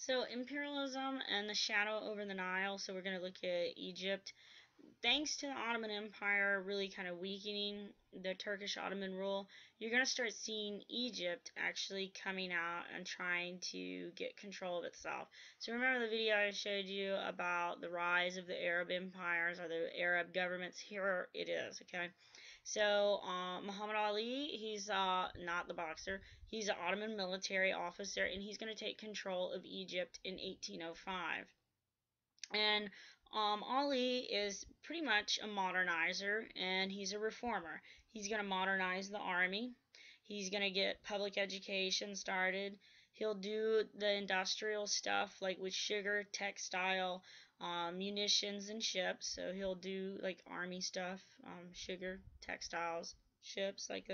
So imperialism and the shadow over the Nile. So we're going to look at Egypt. Thanks to the Ottoman Empire really kind of weakening the Turkish Ottoman rule, you're going to start seeing Egypt actually coming out and trying to get control of itself. So remember the video I showed you about the rise of the Arab empires or the Arab governments? Here it is, okay? So Muhammad Ali, he's not the boxer, he's an Ottoman military officer, and he's going to take control of Egypt in 1805. And Ali is pretty much a modernizer, and he's a reformer. He's going to modernize the army. He's going to get public education started. He'll do the industrial stuff like with sugar, textile, munitions, and ships. So he'll do like army stuff, sugar, textiles, ships, like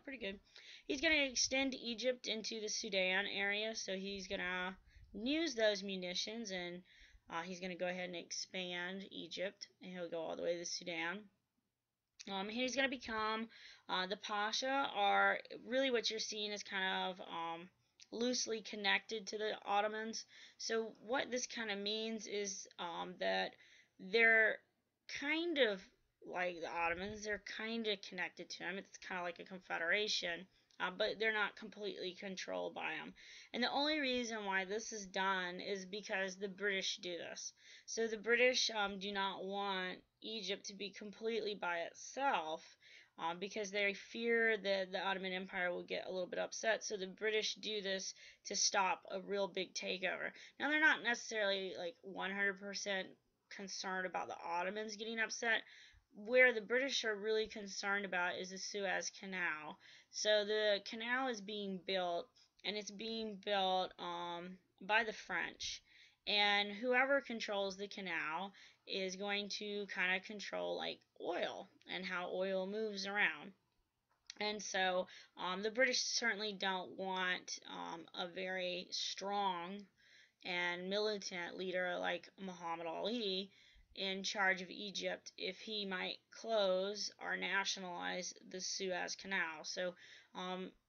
pretty good. He's going to extend Egypt into the Sudan area. So he's going to use those munitions, and he's going to go ahead and expand Egypt, and he'll go all the way to Sudan. He's going to become the Pasha, or really what you're seeing is kind of loosely connected to the Ottomans. So what this kind of means is that they're kind of like the Ottomans. They're kind of connected to them. It's kind of like a confederation. But they're not completely controlled by them. And the only reason why this is done is because the British do this. So the British do not want Egypt to be completely by itself because they fear that the Ottoman Empire will get a little bit upset. So the British do this to stop a real big takeover. Now they're not necessarily like 100% concerned about the Ottomans getting upset. Where the British are really concerned about is the Suez Canal. So the canal is being built, and it's being built by the French. And whoever controls the canal is going to kind of control like oil and how oil moves around. And so the British certainly don't want a very strong and militant leader like Muhammad Ali in charge of Egypt if he might close or nationalize the Suez Canal. So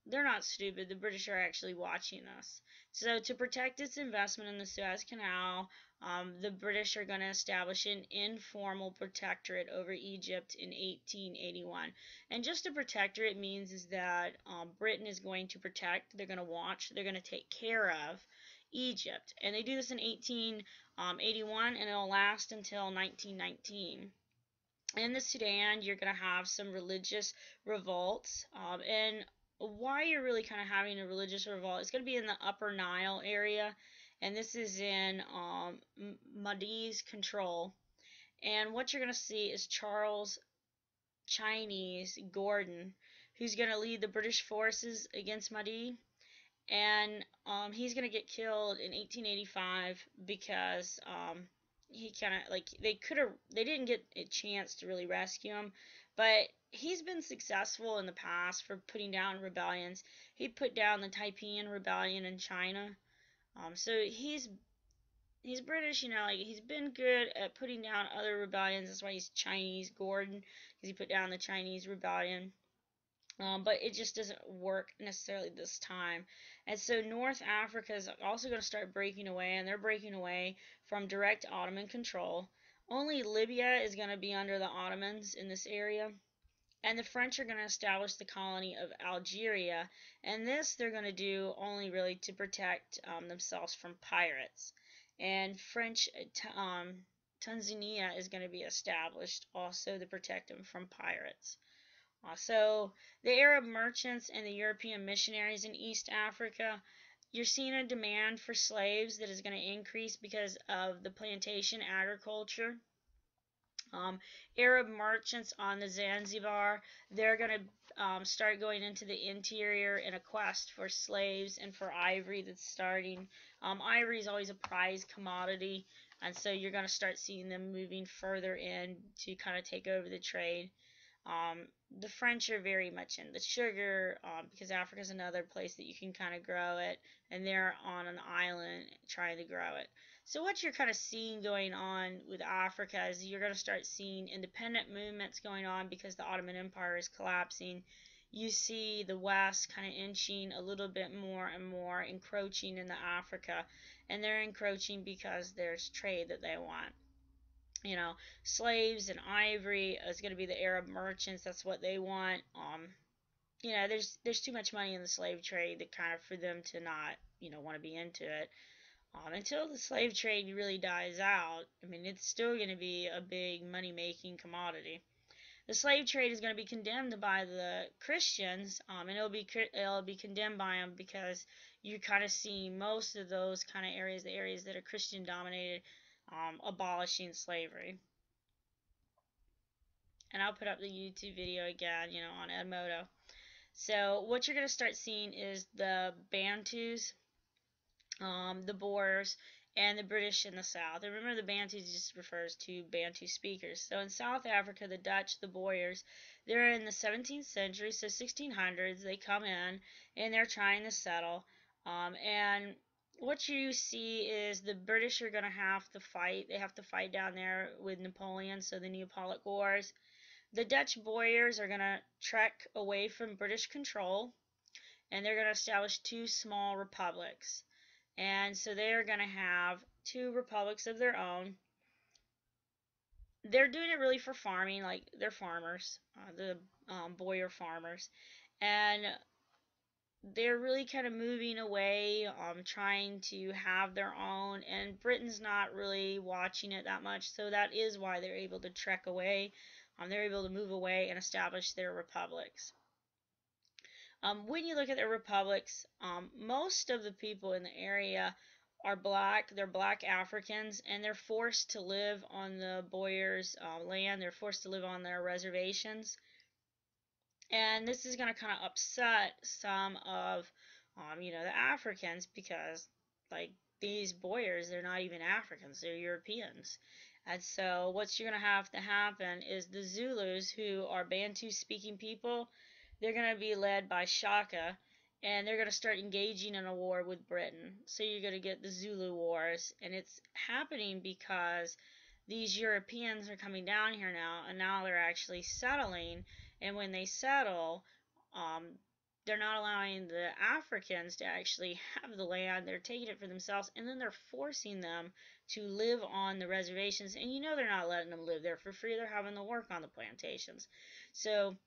they're not stupid. The British are actually watching this. So to protect its investment in the Suez Canal, the British are going to establish an informal protectorate over Egypt in 1881. And just a protectorate means is that Britain is going to protect, they're going to watch, they're going to take care of Egypt. And they do this in 1881, and it'll last until 1919. In the Sudan, you're going to have some religious revolts. And why you're really kind of having a religious revolt, it's going to be in the Upper Nile area. And this is in Mahdi's control. And what you're going to see is Charles Chinese Gordon, who's going to lead the British forces against Mahdi. And he's going to get killed in 1885 because he kind of like they didn't get a chance to really rescue him, but he's been successful in the past for putting down rebellions. He put down the Taiping rebellion in China. So he's British, like he's been good at putting down other rebellions. That's why he's Chinese Gordon, because he put down the Chinese rebellion. But it just doesn't work necessarily this time. And so North Africa is also going to start breaking away, and they're breaking away from direct Ottoman control. Only Libya is going to be under the Ottomans in this area. And the French are going to establish the colony of Algeria. And this they're going to do only really to protect themselves from pirates. And French Tanzania is going to be established also to protect them from pirates. So the Arab merchants and the European missionaries in East Africa, you're seeing a demand for slaves that is going to increase because of the plantation agriculture. Arab merchants on the Zanzibar, they're going to start going into the interior in a quest for slaves and for ivory that's starting. Ivory is always a prized commodity, and so you're going to start seeing them moving further in to kind of take over the trade. The French are very much in the sugar because Africa is another place that you can kind of grow it, and they're on an island trying to grow it. So what you're kind of seeing going on with Africa is you're going to start seeing independent movements going on because the Ottoman Empire is collapsing. you see the West kind of inching a little bit more and more, encroaching into Africa, and they're encroaching because there's trade that they want. You know, slaves and ivory is going to be the Arab merchants. That's what they want. You know, there's too much money in the slave trade that kind of for them to not, you know, want to be into it. Until the slave trade really dies out, I mean, it's still going to be a big money-making commodity. The slave trade is going to be condemned by the Christians, and it'll be condemned by them because you kind of see most of those kind of areas, the areas that are Christian dominated, abolishing slavery. And I'll put up the YouTube video again, you know, on Edmodo. So what you're going to start seeing is the Bantus, the Boers, and the British in the South. And remember, the Bantus just refers to Bantu speakers. So in South Africa, the Dutch, the Boers, they're in the 17th century, so 1600s. They come in and they're trying to settle. And what you see is the British are going to have to fight. They have to fight down there with Napoleon, so the Neapolitan Wars. The Dutch Boers are going to trek away from British control, and they're going to establish two small republics. And so they're going to have two republics of their own. They're doing it really for farming, like they're farmers, the Boer farmers. And they're really kind of moving away, trying to have their own, and Britain's not really watching it that much, so that is why they're able to trek away. They're able to move away and establish their republics. When you look at the republics, most of the people in the area are black. They're black Africans, and they're forced to live on the Boers' land. They're forced to live on their reservations. And this is going to kind of upset some of, you know, the Africans because, like, these Boers, they're not even Africans. They're Europeans. And so what's going to happen is the Zulus, who are Bantu-speaking people, they're going to be led by Shaka, and they're going to start engaging in a war with Britain. So you're going to get the Zulu Wars, and it's happening because these Europeans are coming down here now, and now they're actually settling, and when they settle, they're not allowing the Africans to actually have the land. They're taking it for themselves, and then they're forcing them to live on the reservations, and you know they're not letting them live there for free. They're having to work on the plantations. So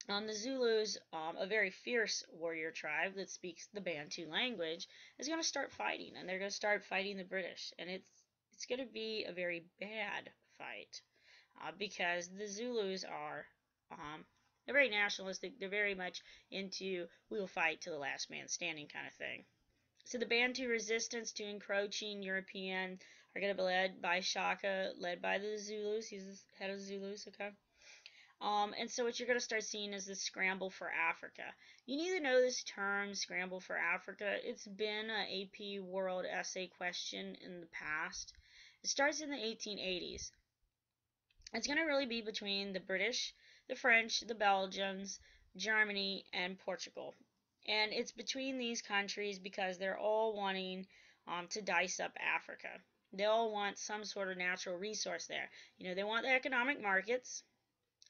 the Zulus, a very fierce warrior tribe that speaks the Bantu language, is going to start fighting, and they're going to start fighting the British, and it's going to be a very bad fight because the Zulus are they're very nationalistic. They're very much into we'll fight to the last man standing kind of thing. So the Bantu resistance to encroaching European are going to be led by Shaka, led by the Zulus. He's the head of the Zulus, okay? And so what you're going to start seeing is the scramble for Africa. You need to know this term, scramble for Africa. It's been an AP World Essay question in the past. It starts in the 1880s. It's going to really be between the British, the French, the Belgians, Germany, and Portugal. And it's between these countries because they're all wanting to dice up Africa. They all want some sort of natural resource there. You know, they want the economic markets,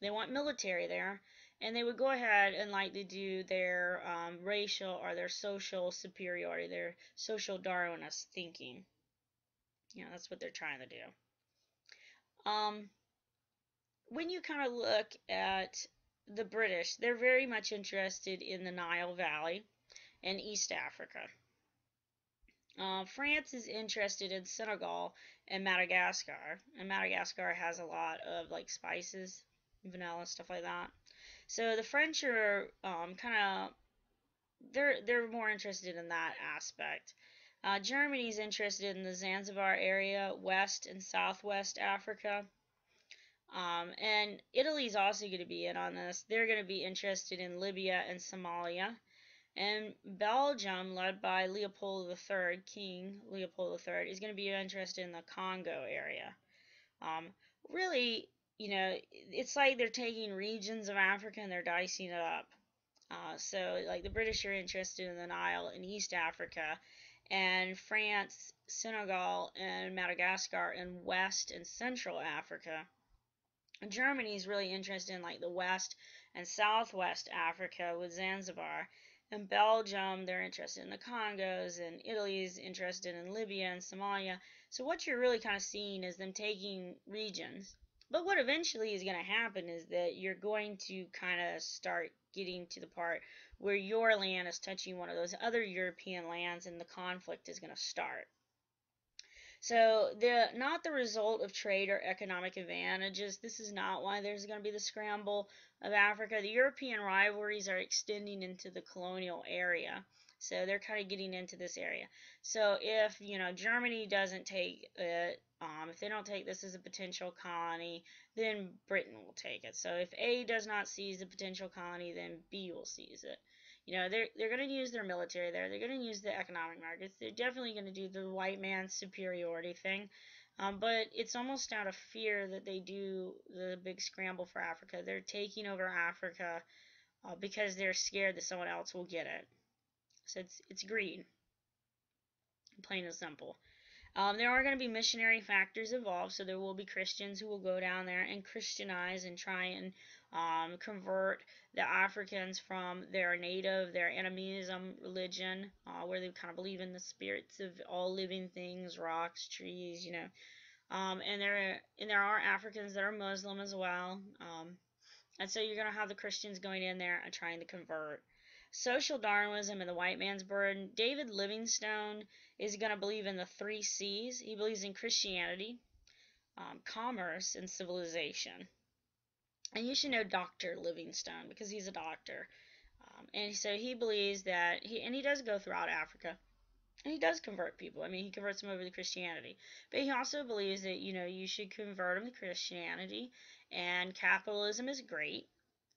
they want military there, and they would go ahead and like to do their racial or their social superiority, their social Darwinist thinking. You know, that's what they're trying to do. When you kind of look at the British, they're very much interested in the Nile Valley and East Africa. France is interested in Senegal and Madagascar, and Madagascar has a lot of like spices, vanilla, stuff like that. So the French are kind of they're more interested in that aspect. Germany's interested in the Zanzibar area, West and Southwest Africa. And Italy's also going to be in on this. They're going to be interested in Libya and Somalia. And Belgium, led by Leopold III, King Leopold III, is going to be interested in the Congo area. Really, you know, it's like they're taking regions of Africa and they're dicing it up. So, like, the British are interested in the Nile in East Africa, and France, Senegal, and Madagascar in West and Central Africa Germany is really interested in like the West and Southwest Africa with Zanzibar. In Belgium, they're interested in the Congos, and Italy's interested in Libya and Somalia. So what you're really kind of seeing is them taking regions. But what eventually is going to happen is that you're going to kind of start getting to the part where your land is touching one of those other European lands, and the conflict is going to start. So not the result of trade or economic advantages. This is not why there's going to be the scramble of Africa. The European rivalries are extending into the colonial area. So they're kind of getting into this area. So if Germany doesn't take it, if they don't take this as a potential colony, then Britain will take it. So if A does not seize the potential colony, then B will seize it. They're going to use their military there. They're going to use the economic markets. They're definitely going to do the white man's superiority thing. But it's almost out of fear that they do the big scramble for Africa. They're taking over Africa because they're scared that someone else will get it. So it's greed, plain and simple. There are going to be missionary factors involved, so there will be Christians who will go down there and Christianize and try and convert the Africans from their animism religion, where they kind of believe in the spirits of all living things, rocks, trees, and there are Africans that are Muslim as well, and so you're going to have the Christians going in there and trying to convert. Social Darwinism and the white man's burden. David Livingstone is going to believe in the 3 C's. He believes in Christianity, commerce, and civilization. And you should know Dr. Livingstone because he's a doctor. And so he believes that, he does go throughout Africa. And he does convert people. I mean, he converts them over to Christianity. But he also believes that, you should convert them to Christianity. And capitalism is great.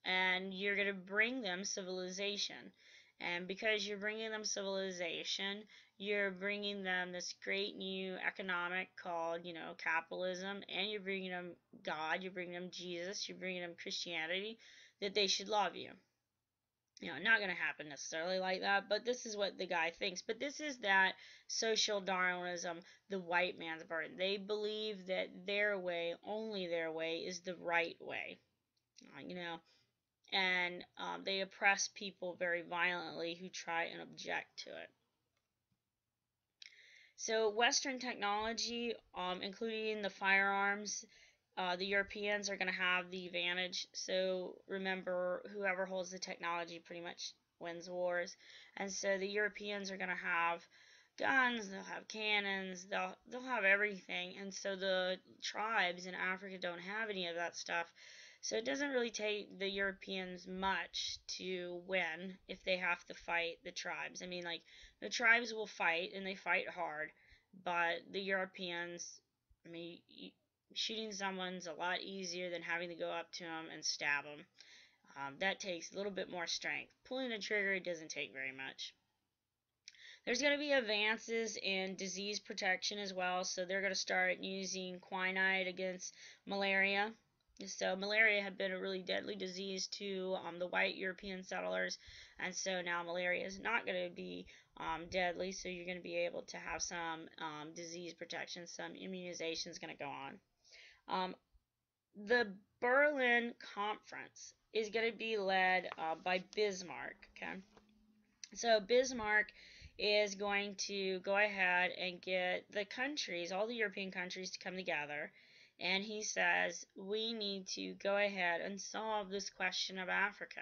And you're going to bring them civilization. And because you're bringing them civilization, you're bringing them this great new economic called, capitalism. And you're bringing them God. You're bringing them Jesus. You're bringing them Christianity. That they should love you. Not going to happen necessarily like that, but this is what the guy thinks. But this is that social Darwinism, the white man's burden. They believe that their way, only their way, is the right way. And they oppress people very violently who try and object to it. So Western technology, including the firearms, the Europeans are going to have the advantage. So remember, whoever holds the technology pretty much wins wars. And so the Europeans are going to have guns, they'll have cannons, they'll have everything. And so the tribes in Africa don't have any of that stuff. So it doesn't really take the Europeans much to win if they have to fight the tribes. I mean, like, the tribes will fight, and they fight hard, but the Europeans, I mean, shooting someone's a lot easier than having to go up to them and stab them. That takes a little bit more strength. Pulling the trigger doesn't take very much. There's going to be advances in disease protection as well, so they're going to start using quinine against malaria. So malaria had been a really deadly disease to the white European settlers, and so now malaria is not going to be deadly, so you're going to be able to have some disease protection, some immunization is going to go on. The Berlin Conference is going to be led by Bismarck. Okay, so Bismarck is going to go ahead and get the countries, all the European countries, to come together. And he says, we need to go ahead and solve this question of Africa.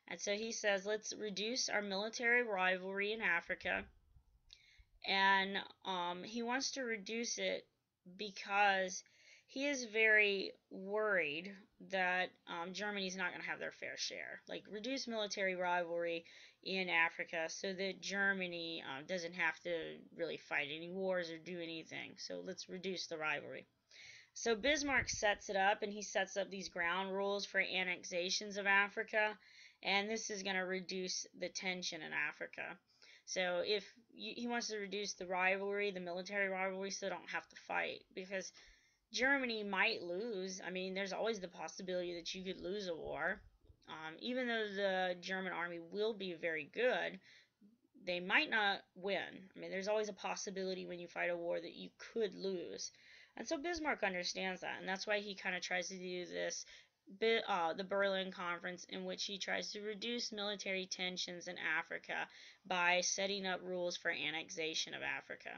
And so he says, let's reduce our military rivalry in Africa. And he wants to reduce it because he is very worried that Germany's not going to have their fair share. Like, reduce military rivalry in Africa so that Germany doesn't have to really fight any wars or do anything. So let's reduce the rivalry. So Bismarck sets it up, and he sets up these ground rules for annexations of Africa, and this is going to reduce the tension in Africa. So if he wants to reduce the rivalry, the military rivalry, so they don't have to fight, because Germany might lose. I mean, there's always the possibility that you could lose a war. Even though the German army will be very good, they might not win. I mean, there's always a possibility when you fight a war that you could lose. And so Bismarck understands that, and that's why he kind of tries to do this, the Berlin Conference, in which he tries to reduce military tensions in Africa by setting up rules for annexation of Africa.